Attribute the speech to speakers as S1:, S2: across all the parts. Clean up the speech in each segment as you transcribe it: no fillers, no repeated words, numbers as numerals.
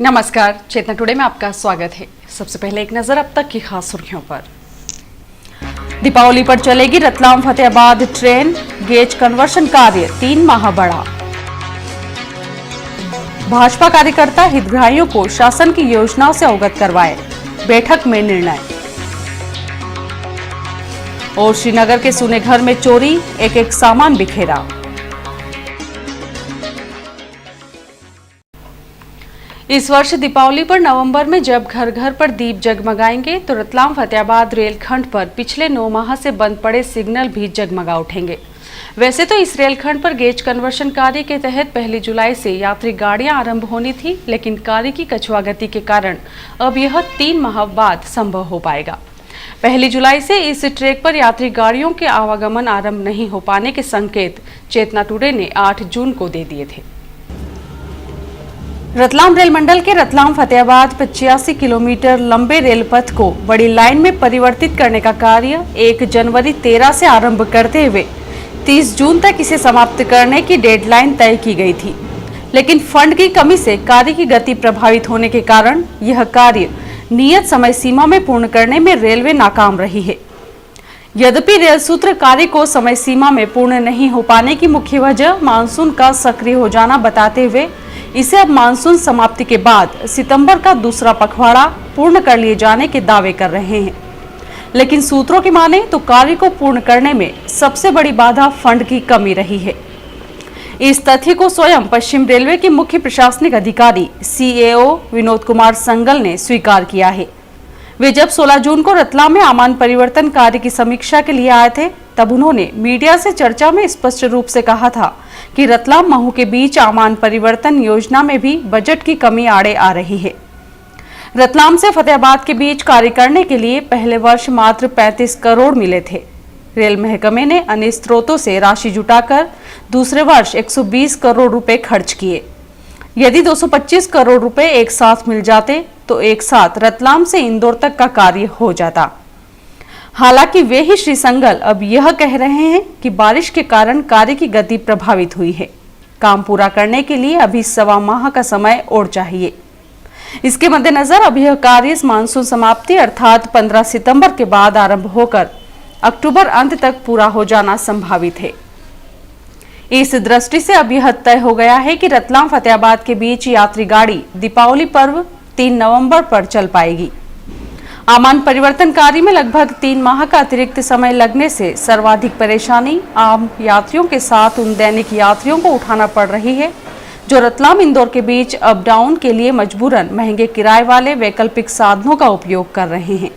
S1: नमस्कार, चेतना टुडे में आपका स्वागत है। सबसे पहले एक नजर अब तक की खास सुर्खियों पर। दीपावली पर चलेगी Ratlam Fatehabad train, gauge conversion कार्य 3 माह बढ़ा। भाजपा कार्यकर्ता हितग्राहियों को शासन की योजनाओं से अवगत करवाए, बैठक में निर्णय। और श्रीनगर के सुने घर में चोरी, एक सामान बिखेरा। इस वर्ष दीपावली पर नवंबर में जब घर घर पर दीप जगमगाएंगे तो रतलाम फतेहाबाद रेलखंड पर पिछले 9 माह से बंद पड़े सिग्नल भी जगमगा उठेंगे। वैसे तो इस रेलखंड पर गेज कन्वर्शन कार्य के तहत 1 जुलाई से यात्री गाड़ियां आरंभ होनी थी, लेकिन कार्य की कछुआ गति के कारण अब यह 3 माह बाद संभव हो पाएगा। 1 जुलाई से इस ट्रैक पर यात्री गाड़ियों के आवागमन आरंभ नहीं हो पाने के संकेत चेतना टुडे ने 8 जून को दे दिए थे। रतलाम रेल मंडल के रतलाम फतेहाबाद 85 किलोमीटर लंबे रेल पथ को बड़ी लाइन में परिवर्तित करने का कार्य 1 जनवरी 13 से आरंभ करते हुए 30 जून तक इसे समाप्त करने की डेडलाइन तय की गई थी, लेकिन फंड की कमी से कार्य की गति प्रभावित होने के कारण यह कार्य नियत समय सीमा में पूर्ण करने में रेलवे नाकाम रही है। यद्यपि रेल सूत्र कार्य को समय सीमा में पूर्ण नहीं हो पाने की मुख्य वजह मानसून का सक्रिय हो जाना बताते हुए इसे अब मानसून समाप्ति के बाद सितंबर का दूसरा पखवाड़ा पूर्ण कर लिए जाने के दावे कर रहे हैं, लेकिन सूत्रों की माने तो कार्य को पूर्ण करने में सबसे बड़ी बाधा फंड की कमी रही है। इस तथ्य को स्वयं पश्चिम रेलवे के मुख्य प्रशासनिक अधिकारी CAO विनोद कुमार संगल ने स्वीकार किया है। वे जब 16 जून को रतलाम में आमान परिवर्तन कार्य की समीक्षा के लिए आए थे, तब उन्होंने मीडिया से चर्चा में स्पष्ट रूप से कहा था कि रतलाम महू के बीच आमान परिवर्तन योजना में भी बजट की कमी आड़े आ रही है। रतलाम से फतेहाबाद के बीच कार्य करने के लिए पहले वर्ष मात्र 35 करोड़ मिले थे। रेल महकमे ने अन्य स्रोतों से राशि जुटाकर दूसरे वर्ष 120 करोड़ रुपए खर्च किए। यदि 225 करोड़ रुपए एक साथ मिल जाते तो एक साथ रतलाम से इंदौर तक का कार्य हो जाता। हालांकि वे ही श्री संगल अब यह कह रहे हैं कि बारिश के कारण कार्य की गति प्रभावित हुई है। काम पूरा करने के लिए अभी 1.25 माह का समय और चाहिए। इसके मद्देनजर अब यह कार्य मानसून समाप्ति अर्थात 15 सितंबर के बाद आरंभ होकर अक्टूबर अंत तक पूरा हो जाना संभावित है। इस दृष्टि से अब यह तय हो गया है कि रतलाम फतेहाबाद के बीच यात्री गाड़ी दीपावली पर्व 3 नवंबर पर चल पाएगी। आमान परिवर्तन कार्य में लगभग 3 माह का अतिरिक्त समय लगने से सर्वाधिक परेशानी आम यात्रियों के साथ उन दैनिक यात्रियों को उठाना पड़ रही है जो रतलाम इंदौर के बीच अप डाउन के लिए मजबूरन महंगे किराए वाले वैकल्पिक साधनों का उपयोग कर रहे हैं।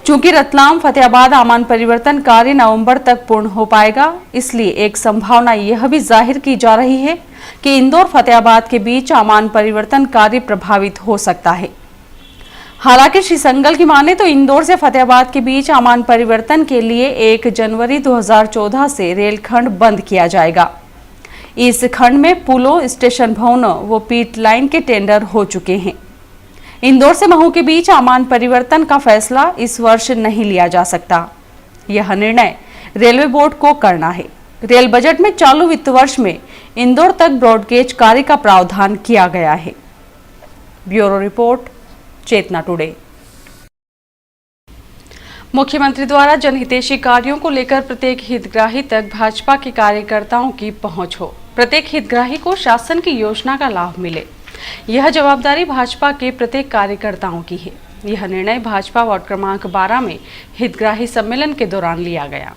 S1: चूंकि रतलाम फतेहाबाद आमान परिवर्तन कार्य नवंबर तक पूर्ण हो पाएगा, इसलिए एक संभावना यह भी जाहिर की जा रही है कि इंदौर फतेहाबाद के बीच आमान परिवर्तन कार्य प्रभावित हो सकता है। हालांकि श्री संगल की माने तो इंदौर से फतेहाबाद के बीच आमान परिवर्तन के लिए 1 जनवरी 2014 से रेलखंड बंद किया जाएगा। इस खंड में पुलों, स्टेशन भवनों व पीट लाइन के टेंडर हो चुके हैं। इंदौर से महू के बीच आमान परिवर्तन का फैसला इस वर्ष नहीं लिया जा सकता। यह निर्णय रेलवे बोर्ड को करना है। रेल बजट में चालू वित्त वर्ष में इंदौर तक ब्रॉडगेज कार्य का प्रावधान किया गया है। ब्यूरो रिपोर्ट, चेतना टुडे। मुख्यमंत्री द्वारा जनहितैषी कार्यों को लेकर प्रत्येक हितग्राही तक भाजपा के कार्यकर्ताओं की पहुंच हो, प्रत्येक हितग्राही को शासन की योजना का लाभ मिले, यह जवाबदारी भाजपा के प्रत्येक कार्यकर्ताओं की है। यह निर्णय भाजपा वार्ड क्रमांक 12 में हितग्राही सम्मेलन के दौरान लिया गया।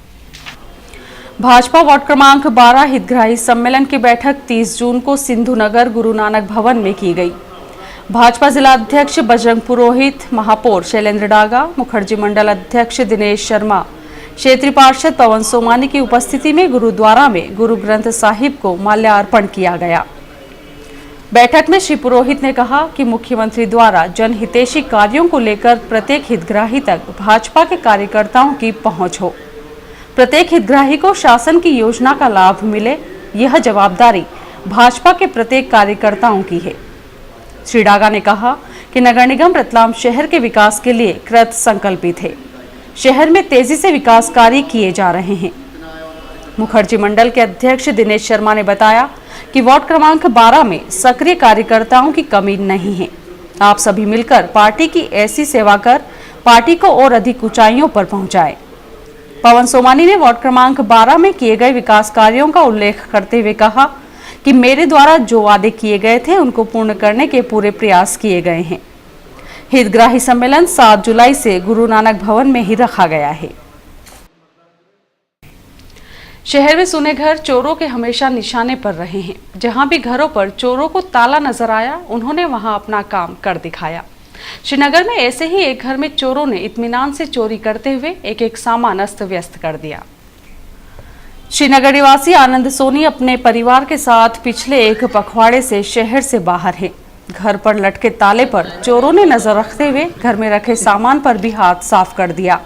S1: भाजपा वार्ड क्रमांक 12 हितग्राही सम्मेलन की बैठक 30 जून को सिंधु नगर गुरु नानक भवन में की गई। भाजपा जिला अध्यक्ष बजरंग पुरोहित, महापौर शैलेंद्र डागा, मुखर्जी मंडल अध्यक्ष दिनेश शर्मा, क्षेत्रीय पार्षद पवन सोमानी की उपस्थिति में गुरुद्वारा में गुरु ग्रंथ साहिब को माल्यार्पण किया गया। बैठक में श्री पुरोहित ने कहा कि मुख्यमंत्री द्वारा जनहितैषी कार्यों को लेकर प्रत्येक हितग्राही तक भाजपा के कार्यकर्ताओं की पहुंच हो, प्रत्येक हितग्राही को शासन की योजना का लाभ मिले, यह जवाबदारी भाजपा के प्रत्येक कार्यकर्ताओं की है। श्री डागा ने कहा कि नगर निगम रतलाम शहर के विकास के लिए कृत संकल्पित है। शहर में तेजी से विकास कार्य किए जा रहे हैं। मुखर्जी मंडल के अध्यक्ष दिनेश शर्मा ने बताया कि वार्ड क्रमांक 12 में सक्रिय कार्यकर्ताओं की कमी नहीं है। आप सभी मिलकर पार्टी की ऐसी सेवा कर पार्टी को और अधिक ऊंचाइयों पर पहुंचाए। पवन सोमानी ने वार्ड क्रमांक 12 में किए गए विकास कार्यों का उल्लेख करते हुए कहा कि मेरे द्वारा जो वादे किए गए थे उनको पूर्ण करने के पूरे प्रयास किए गए हैं। हितग्राही सम्मेलन 7 जुलाई से गुरु नानक भवन में ही रखा गया है। शहर में सुने घर चोरों के हमेशा निशाने पर रहे हैं। जहां भी घरों पर चोरों को ताला नजर आया, उन्होंने वहां अपना काम कर दिखाया। श्रीनगर में ऐसे ही एक घर में चोरों ने इत्मीनान से चोरी करते हुए एक एक सामान अस्त व्यस्त कर दिया। श्रीनगर निवासी आनंद सोनी अपने परिवार के साथ पिछले एक पखवाड़े से शहर से बाहर है। घर पर लटके ताले पर चोरों ने नजर रखते हुए घर में रखे सामान पर भी हाथ साफ कर दिया।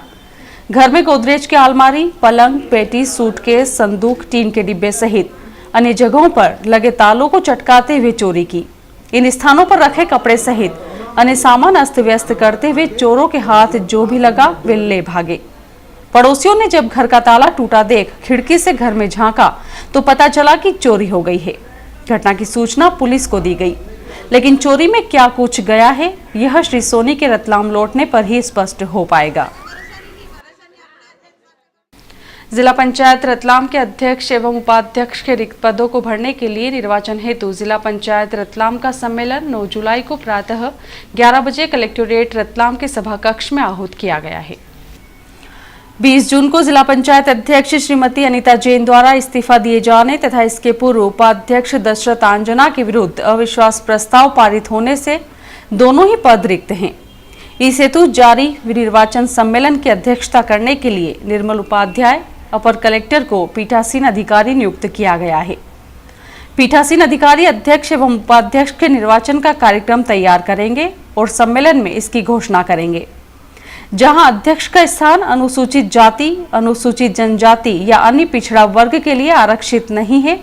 S1: घर में गोदरेज की अलमारी, पलंग, पेटी, सूटकेस, संदूक, टीन के डिब्बे सहित अन्य जगहों पर लगे तालों को चटकाते हुए चोरी की। इन स्थानों पर रखे कपड़े सहित अन्य सामान अस्त व्यस्त करते हुए चोरों के हाथ जो भी लगा वे ले भागे। पड़ोसियों ने जब घर का ताला टूटा देख खिड़की से घर में झांका तो पता चला कि चोरी हो गई है। घटना की सूचना पुलिस को दी गई, लेकिन चोरी में क्या कुछ गया है यह श्री सोनी के रतलाम लौटने पर ही स्पष्ट हो पाएगा। जिला पंचायत रतलाम के अध्यक्ष एवं उपाध्यक्ष के रिक्त पदों को भरने के लिए निर्वाचन हेतु जिला पंचायत रतलाम का सम्मेलन 9 जुलाई को प्रातः 11 बजे कलेक्टोरेट रतलाम के सभा कक्ष में आहूत किया गया है। 20 जून को जिला पंचायत अध्यक्ष श्रीमती अनीता जैन द्वारा इस्तीफा दिए जाने तथा इसके पूर्व उपाध्यक्ष दशरथ आंजना के विरुद्ध अविश्वास प्रस्ताव पारित होने से दोनों ही पद रिक्त हैं। इस हेतु जारी निर्वाचन सम्मेलन की अध्यक्षता करने के लिए निर्मल उपाध्याय अपर कलेक्टर को पीठासीन अधिकारी नियुक्त किया गया है। पीठासीन अधिकारी अध्यक्ष एवं उपाध्यक्ष के निर्वाचन का कार्यक्रम तैयार करेंगे और सम्मेलन में इसकी घोषणा करेंगे। जहां अध्यक्ष का स्थान अनुसूचित जाति, अनुसूचित जनजाति या अन्य पिछड़ा वर्ग के लिए आरक्षित नहीं है,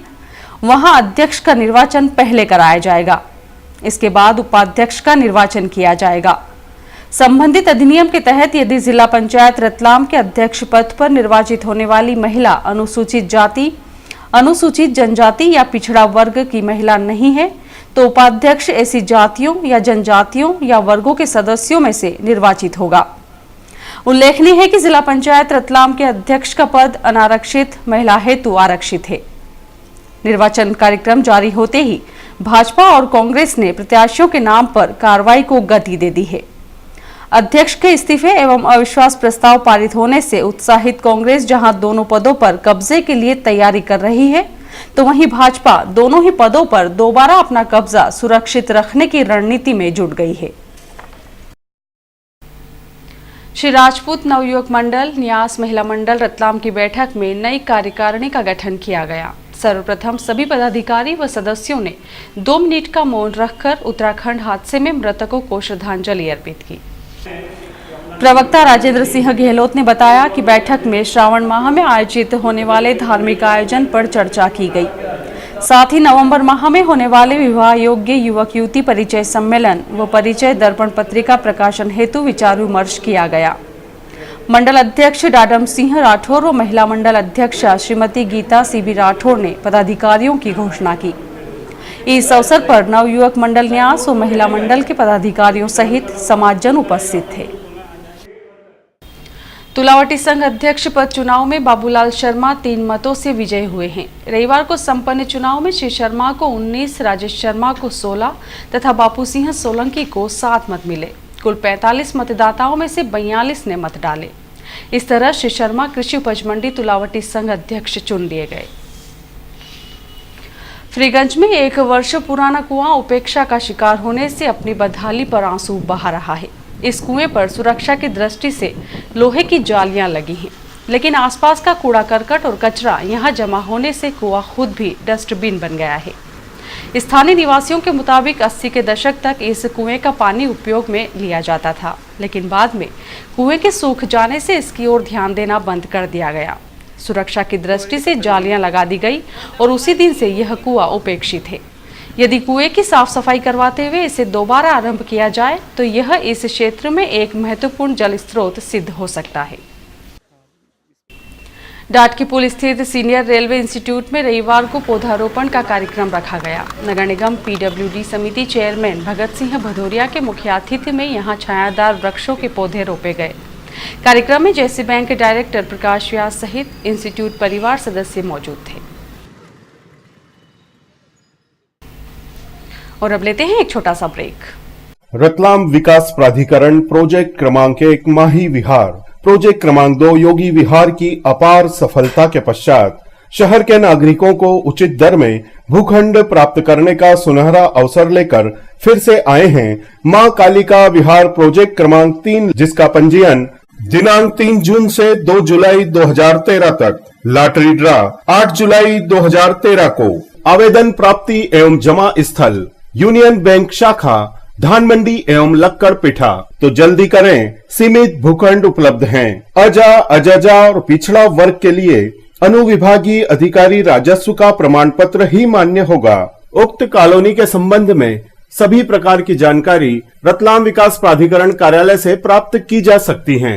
S1: वहां अध्यक्ष का निर्वाचन पहले कराया जाएगा। इसके बाद उपाध्यक्ष का निर्वाचन किया जाएगा। संबंधित अधिनियम के तहत यदि जिला पंचायत रतलाम के अध्यक्ष पद पर निर्वाचित होने वाली महिला अनुसूचित जाति, अनुसूचित जनजाति या पिछड़ा वर्ग की महिला नहीं है तो उपाध्यक्ष ऐसी जातियों या जनजातियों या वर्गों के सदस्यों में से निर्वाचित होगा। उल्लेखनीय है कि जिला पंचायत रतलाम के अध्यक्ष का पद अनारक्षित महिला हेतु आरक्षित है। निर्वाचन कार्यक्रम जारी होते ही भाजपा और कांग्रेस ने प्रत्याशियों के नाम पर कार्रवाई को गति दे दी है। अध्यक्ष के इस्तीफे एवं अविश्वास प्रस्ताव पारित होने से उत्साहित कांग्रेस जहां दोनों पदों पर कब्जे के लिए तैयारी कर रही है, तो वहीं भाजपा दोनों ही पदों पर दोबारा अपना कब्जा सुरक्षित रखने की रणनीति में जुट गई है। श्री राजपूत नवयुवक मंडल न्यास महिला मंडल रतलाम की बैठक में नई कार्यकारिणी का गठन किया गया। सर्वप्रथम सभी पदाधिकारी व सदस्यों ने 2 मिनट का मौन रखकर उत्तराखंड हादसे में मृतकों को श्रद्धांजलि अर्पित की। प्रवक्ता राजेंद्र सिंह गहलोत ने बताया कि बैठक में श्रावण माह में आयोजित होने वाले धार्मिक आयोजन पर चर्चा की गई। साथ ही नवंबर माह में होने वाले विवाह योग्य युवक युवती परिचय सम्मेलन व परिचय दर्पण पत्रिका प्रकाशन हेतु विचार विमर्श किया गया। मंडल अध्यक्ष डाडम सिंह राठौर व महिला मंडल अध्यक्षा श्रीमती गीता सीबी राठौर ने पदाधिकारियों की घोषणा की। इस अवसर पर नवयुवक मंडल न्यास व महिला मंडल के पदाधिकारियों सहित समाजजन उपस्थित थे। तुलावटी संघ अध्यक्ष पद चुनाव में बाबूलाल शर्मा 3 मतों से विजयी हुए हैं। रविवार को संपन्न चुनाव में श्री शर्मा को 19, राजेश शर्मा को 16 तथा बापू सिंह सोलंकी को 7 मत मिले। कुल 45 मतदाताओं में से 42 ने मत डाले। इस तरह श्री शर्मा कृषि उपज मंडी तुलावटी संघ अध्यक्ष चुन लिए गए। फ्रीगंज में 1 वर्ष पुराना कुआं उपेक्षा का शिकार होने से अपनी बदहाली पर आंसू बहा रहा है। इस कुएं पर सुरक्षा की दृष्टि से लोहे की जालियां लगी हैं, लेकिन आसपास का कूड़ा करकट और कचरा यहां जमा होने से कुआं खुद भी डस्टबिन बन गया है। स्थानीय निवासियों के मुताबिक 80 के दशक तक इस कुएं का पानी उपयोग में लिया जाता था, लेकिन बाद में कुएं के सूख जाने से इसकी ओर ध्यान देना बंद कर दिया गया। सुरक्षा की दृष्टि से जालियां लगा दी गई और उसी दिन से यह कुआं उपेक्षित है। यदि कुएं की साफ सफाई करवाते हुए इसे दोबारा आरंभ किया जाए तो यह इस क्षेत्र में एक महत्वपूर्ण जल स्रोत सिद्ध हो सकता है। डाट की पुल स्थित सीनियर रेलवे इंस्टीट्यूट में रविवार को पौधारोपण का कार्यक्रम रखा गया। नगर निगम पीडब्ल्यूडी समिति चेयरमैन भगत सिंह भदौरिया के मुख्य आतिथ्य में यहां छायादार वृक्षों के पौधे रोपे गए। कार्यक्रम में जैसी बैंक के डायरेक्टर प्रकाश व्यास सहित इंस्टीट्यूट परिवार सदस्य मौजूद थे। और अब लेते हैं एक छोटा सा ब्रेक।
S2: रतलाम विकास प्राधिकरण प्रोजेक्ट क्रमांक 1 माही विहार प्रोजेक्ट क्रमांक 2 योगी विहार की अपार सफलता के पश्चात शहर के नागरिकों को उचित दर में भूखंड प्राप्त करने का सुनहरा अवसर लेकर फिर से आए हैं मां कालिका विहार प्रोजेक्ट क्रमांक 3, जिसका पंजीयन दिनांक 3 जून से 2 जुलाई 2013 तक, लॉटरी ड्रा 8 जुलाई 2013 को। आवेदन प्राप्ति एवं जमा स्थल यूनियन बैंक शाखा धान मंडी एवं लक्कड़ पिठा। तो जल्दी करें, सीमित भूखंड उपलब्ध हैं। अजा, अजजा और पिछड़ा वर्ग के लिए अनुविभागीय अधिकारी राजस्व का प्रमाण पत्र ही मान्य होगा। उक्त कॉलोनी के संबंध में सभी प्रकार की जानकारी रतलाम विकास प्राधिकरण कार्यालय से प्राप्त की जा सकती है।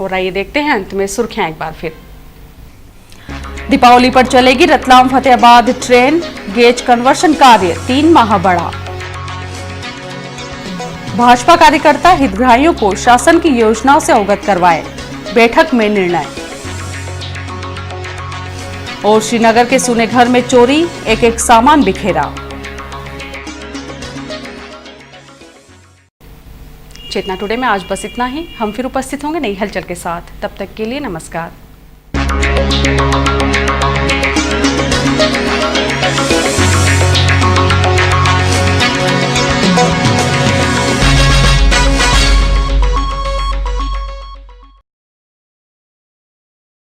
S1: और आइए देखते हैं अंत में सुर्खियां एक बार फिर। दीपावली पर चलेगी Ratlam Fatehabad train, gauge conversion कार्य 3 माह बढ़ा। भाजपा कार्यकर्ता हितग्राहियों को शासन की योजनाओं से अवगत करवाए, बैठक में निर्णय। और श्रीनगर के सुने घर में चोरी, एक सामान बिखेरा। चेतना टुडे में आज बस इतना ही। हम फिर उपस्थित होंगे नई हलचल के साथ। तब तक के लिए नमस्कार।